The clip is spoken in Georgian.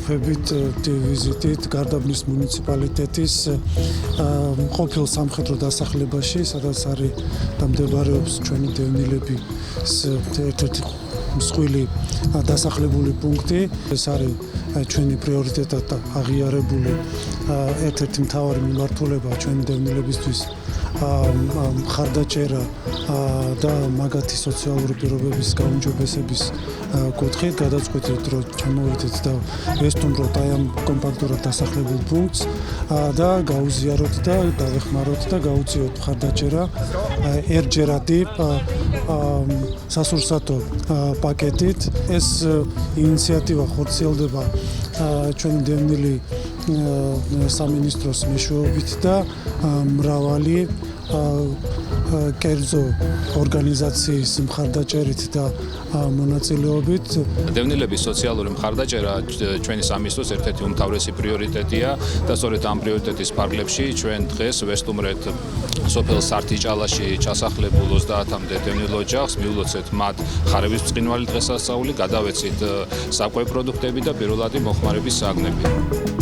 ჯგუფებით ვიზიტით გარდაბნის მუნიციპალიტეტის ყოფილ სამხედრო დასახლებაში, სადაც არის და მდებარეობს ჩვენი დევნილების ერთ-ერთი მსხვილი დასახლებული პუნქტი. ეს არის ჩვენი პრიორიტეტად აღიარებული ერთ-ერთი მთავარი მიმართულება ჩვენი დევნილებისთვის მხარდაჭერა და მაგათი სოციალური პირობების გაუმჯობესების კუთხით გადაწყვეტით, რომ ჩამოვიდეთ და ვესტუმროთ აი ამ კომპაქტურად დასახლებულ პუნქტს და გაუზიაროთ და დავეხმაროთ და გაუწიოთ მხარდაჭერა ერთჯერადი სასურსათო პაკეტით. ეს ინიციატივა ხორციელდება ჩვენი დევნილი სამინისტროს მეშვეობით და მრავალი კერძო ორგანიზაციის მხარდაჭერით და მონაწილეობით. დევნილების სოციალური მხარდაჭერა ჩვენი სამინისტროს ერთ-ერთი უმთავრესი პრიორიტეტია და სწორედ ამ პრიორიტეტის ფარგლებში ჩვენ დღეს ვესტუმრეთ სოფელ სართიჭალაში ჩასახლებულ 30-მდე დევნილ ოჯახს, მიულოცეთ მათ ხარების ბრწყინვალე დღესასწაული, გადავეცით საკვებ პროდუქტები და პირველადი მოხმარების საგნები.